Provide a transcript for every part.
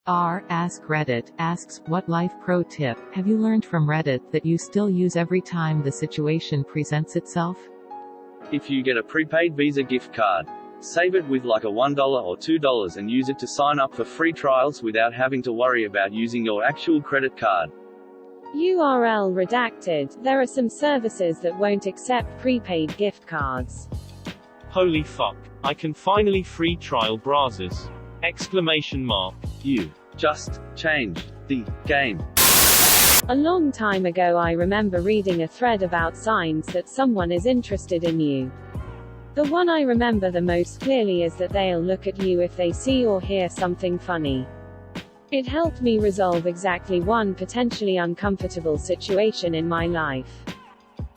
Askreddit Asks, what life pro tip have you learned from Reddit that you still use every time the situation presents itself? If you get a prepaid Visa gift card, save it with like a $1 or $2 and use it to sign up for free trials without having to worry about using your actual credit card. URL redacted. There are some services that won't accept prepaid gift cards. Holy fuck. I can finally free trial browsers! Exclamation mark. You just changed the game. A long time ago I remember reading a thread about signs that someone is interested in you. The one I remember the most clearly is that they'll look at you if they see or hear something funny. It helped me resolve exactly one potentially uncomfortable situation in my life,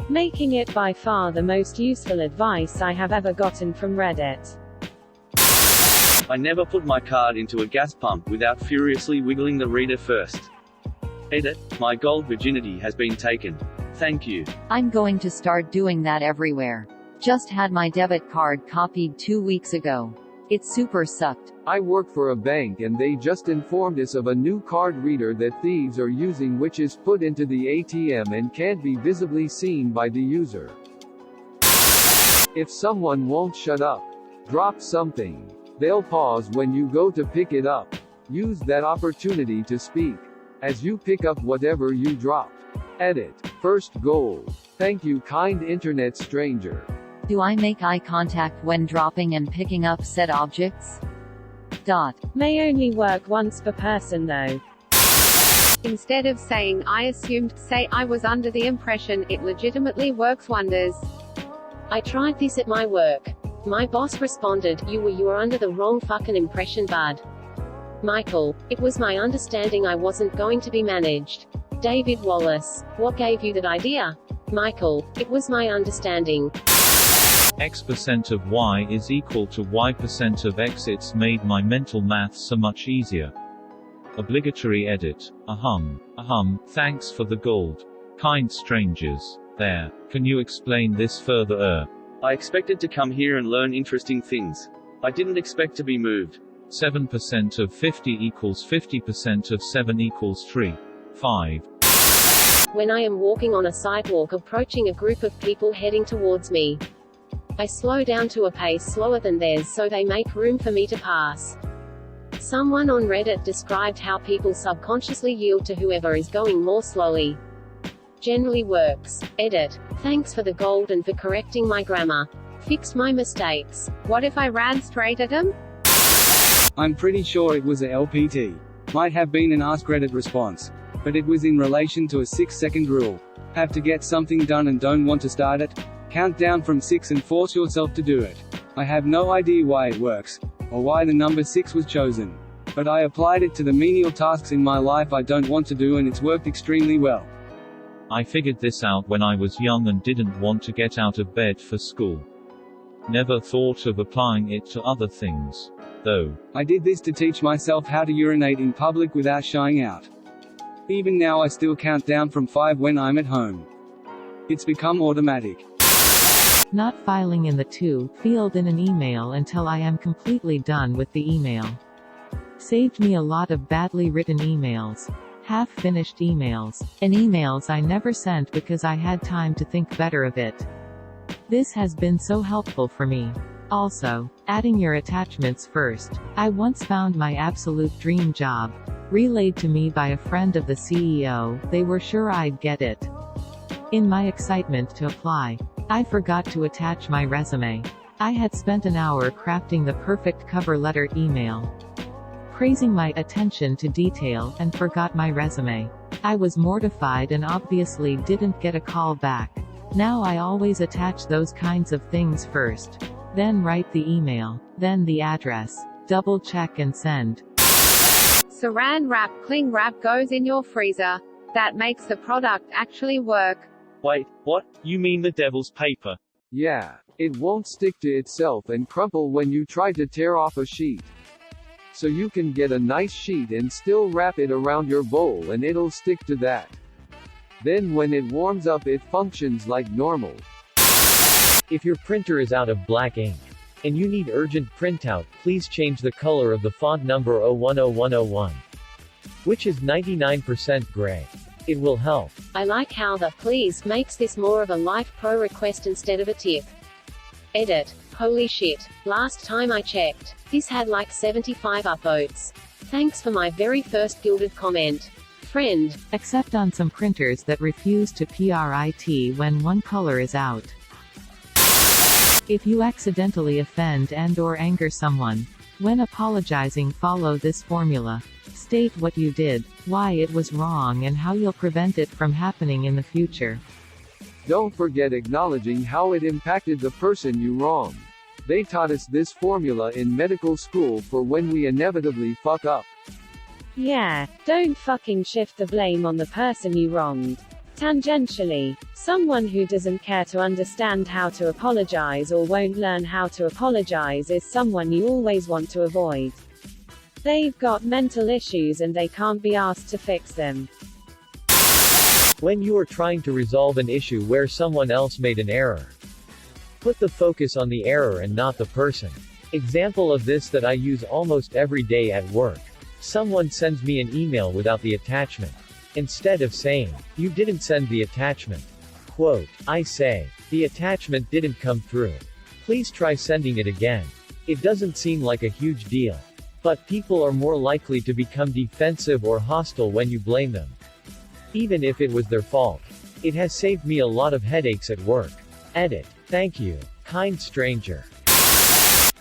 making it by far the most useful advice I have ever gotten from Reddit. I never put my card into a gas pump without furiously wiggling the reader first. Edit, my gold virginity has been taken. Thank you. I'm going to start doing that everywhere. Just had my debit card copied 2 weeks ago. It super sucked. I work for a bank and they just informed us of a new card reader that thieves are using, which is put into the ATM and can't be visibly seen by the user. If someone won't shut up, drop something. They'll pause when you go to pick it up. Use that opportunity to speak as you pick up whatever you dropped. Edit. First goal. Thank you, kind internet stranger. Do I make eye contact when dropping and picking up said objects? May only work once per person though. Instead of saying I assumed, say I was under the impression. It legitimately works wonders. I tried this at my work. My boss responded, you were under the wrong fucking impression, bud. Michael, it was my understanding I wasn't going to be managed. David Wallace, what gave you that idea? Michael, it was my understanding. X% of Y is equal to Y% of X. It's made my mental maths so much easier. Obligatory edit. Thanks for the gold. Kind strangers. There. Can you explain this further? I expected to come here and learn interesting things. I didn't expect to be moved. 7% of 50 equals 50% of 7 equals 3. 5. When I am walking on a sidewalk approaching a group of people heading towards me, I slow down to a pace slower than theirs so they make room for me to pass. Someone on Reddit described how people subconsciously yield to whoever is going more slowly. Generally works. Edit. Thanks for the gold and for correcting my grammar. Fixed my mistakes. What if I ran straight at them? I'm pretty sure it was a LPT. Might have been an Askreddit response. But it was in relation to a 6-second rule. Have to get something done and don't want to start it? Count down from 6 and force yourself to do it. I have no idea why it works, or why the number 6 was chosen. But I applied it to the menial tasks in my life I don't want to do and it's worked extremely well. I figured this out when I was young and didn't want to get out of bed for school. Never thought of applying it to other things, though. I did this to teach myself how to urinate in public without shying out. Even now I still count down from 5 when I'm at home. It's become automatic. Not filing in the to field in an email until I am completely done with the email. Saved me a lot of badly written emails, half-finished emails, and emails I never sent because I had time to think better of it. This has been so helpful for me. Also, adding your attachments first. I once found my absolute dream job, relayed to me by a friend of the CEO. They were sure I'd get it. In my excitement to apply, I forgot to attach my resume. I had spent an hour crafting the perfect cover letter email, praising my attention to detail, and forgot my resume. I was mortified and obviously didn't get a call back. Now I always attach those kinds of things first. Then write the email. Then the address. Double check and send. Saran wrap, cling wrap goes in your freezer. That makes the product actually work. Wait, what? You mean the devil's paper? Yeah, it won't stick to itself and crumple when you try to tear off a sheet. So you can get a nice sheet and still wrap it around your bowl and it'll stick to that. Then when it warms up it functions like normal. If your printer is out of black ink, and you need urgent printout, please change the color of the font number 010101. which is 99% gray. It will help. I like how the please makes this more of a life pro request instead of a tip. Edit. Holy shit. Last time I checked, this had like 75 upvotes. Thanks for my very first gilded comment. Friend. Except on some printers that refuse to print when one color is out. If you accidentally offend and/or anger someone, when apologizing, follow this formula. State what you did, why it was wrong, and how you'll prevent it from happening in the future. Don't forget acknowledging how it impacted the person you wronged. They taught us this formula in medical school for when we inevitably fuck up. Yeah, don't fucking shift the blame on the person you wronged. Tangentially, someone who doesn't care to understand how to apologize or won't learn how to apologize is someone you always want to avoid. They've got mental issues and they can't be asked to fix them. When you are trying to resolve an issue where someone else made an error, put the focus on the error and not the person. Example of this that I use almost every day at work. Someone sends me an email without the attachment. Instead of saying, "You didn't send the attachment," quote, I say, "The attachment didn't come through. Please try sending it again." It doesn't seem like a huge deal. But people are more likely to become defensive or hostile when you blame them, even if it was their fault. It has saved me a lot of headaches at work. Edit. Thank you, kind stranger.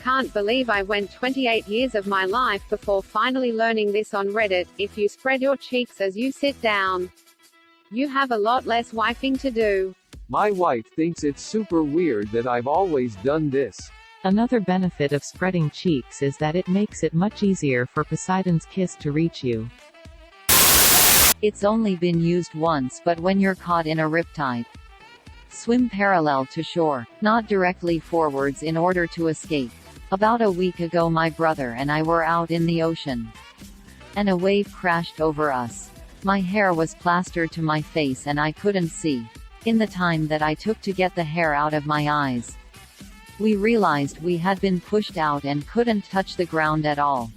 Can't believe I went 28 years of my life before finally learning this on Reddit. If you spread your cheeks as you sit down, you have a lot less wifing to do. My wife thinks it's super weird that I've always done this. Another benefit of spreading cheeks is that it makes it much easier for Poseidon's kiss to reach you. It's only been used once, but when you're caught in a riptide, swim parallel to shore, not directly forwards in order to escape. About a week ago my brother and I were out in the ocean, and a wave crashed over us. My hair was plastered to my face and I couldn't see. In the time that I took to get the hair out of my eyes, we realized we had been pushed out and couldn't touch the ground at all.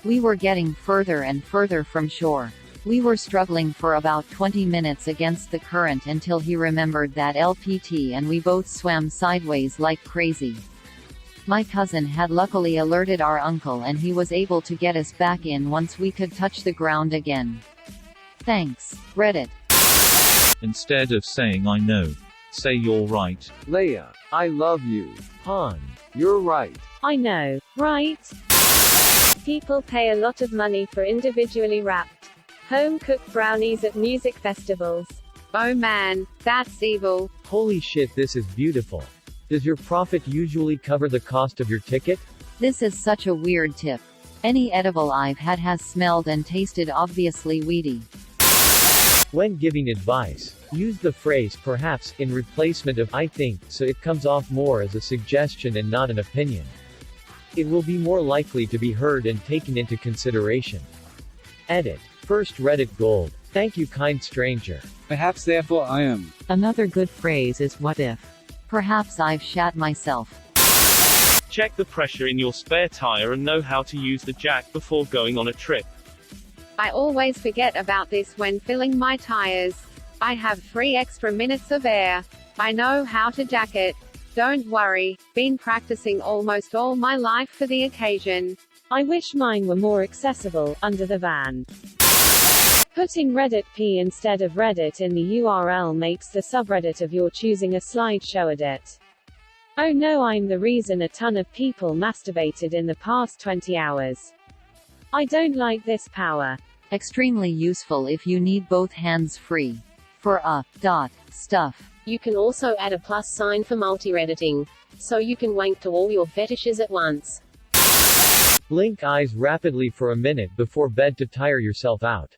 We were getting further and further from shore. We were struggling for about 20 minutes against the current until he remembered that LPT and we both swam sideways like crazy. My cousin had luckily alerted our uncle and he was able to get us back in once we could touch the ground again. Thanks, Reddit. Instead of saying I know, say you're right. Leia, I love you. Han, you're right. I know, right? People pay a lot of money for individually wrapped, home-cooked brownies at music festivals. Oh man, that's evil. holy shit, this is beautiful. Does your profit usually cover the cost of your ticket? This is such a weird tip. Any edible I've had has smelled and tasted obviously weedy. When giving advice, use the phrase perhaps in replacement of I think, so it comes off more as a suggestion and not an opinion. It will be more likely to be heard and taken into consideration. Edit. First Reddit Gold. Thank you, kind stranger. Perhaps therefore I am. Another good phrase is what if. Perhaps I've shat myself. Check the pressure in your spare tire and know how to use the jack before going on a trip. I always forget about this when filling my tires. I have 3 extra minutes of air. I know how to jack it. Don't worry, been practicing almost all my life for the occasion. I wish mine were more accessible, under the van. Putting Reddit P instead of Reddit in the URL makes the subreddit of your choosing a slideshow edit. Oh no, I'm the reason a ton of people masturbated in the past 20 hours. I don't like this power. Extremely useful if you need both hands free. For stuff. You can also add a plus sign for multi-redditing, so you can wank to all your fetishes at once. Blink eyes rapidly for a minute before bed to tire yourself out.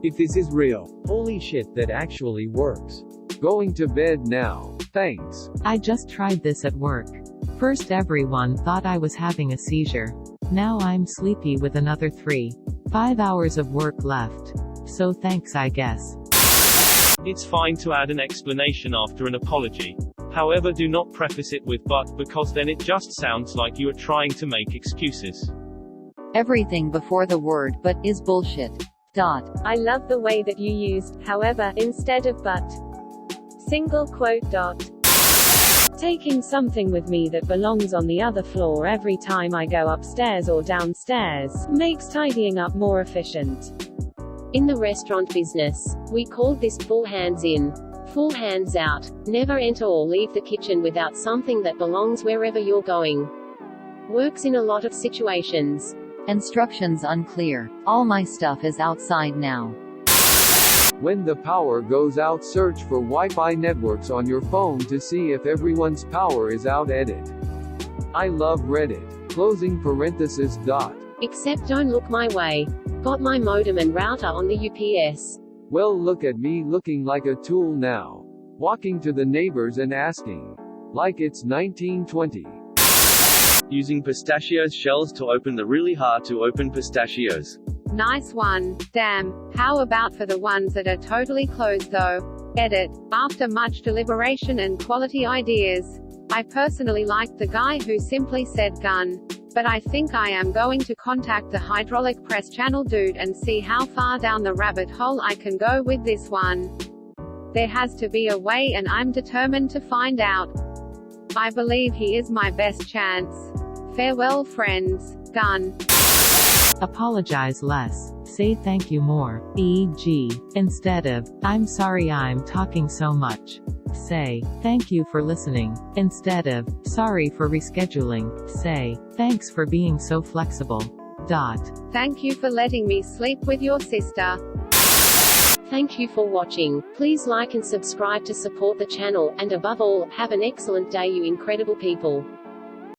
If this is real. Holy shit, that actually works. Going to bed now. Thanks. I just tried this at work. First everyone thought I was having a seizure. Now I'm sleepy with another 3-5 hours of work left. So thanks, I guess. It's fine to add an explanation after an apology. However, do not preface it with "but," because then it just sounds like you are trying to make excuses. Everything before the word "but" is bullshit. Dot. I love the way that you used however instead of but. Single quote. Dot. Taking something with me that belongs on the other floor every time I go upstairs or downstairs makes tidying up more efficient. In the restaurant business, we called this full hands in, full hands out. Never enter or leave the kitchen without something that belongs wherever you're going. Works in a lot of situations. Instructions unclear. All my stuff is outside now. When the power goes out, search for Wi-Fi networks on your phone to see if everyone's power is out. Edit. I love Reddit. Closing parenthesis. Dot. Except don't look my way. Got my modem and router on the UPS. Well, look at me looking like a tool now. Walking to the neighbors and asking. Like it's 1920. Using pistachios shells to open the really hard to open pistachios. Nice one. Damn. How about for the ones that are totally closed though? Edit. After much deliberation and quality ideas, I personally liked the guy who simply said gun. But I think I am going to contact the hydraulic press channel dude and see how far down the rabbit hole I can go with this one. There has to be a way and I'm determined to find out. I believe he is my best chance. Farewell friends. Gun. Apologize less. Say thank you more. E.g., instead of, I'm sorry I'm talking so much. Say, thank you for listening. Instead of, sorry for rescheduling, say, thanks for being so flexible. Dot. Thank you for letting me sleep with your sister. Thank you for watching. Please like and subscribe to support the channel, and above all, have an excellent day you incredible people.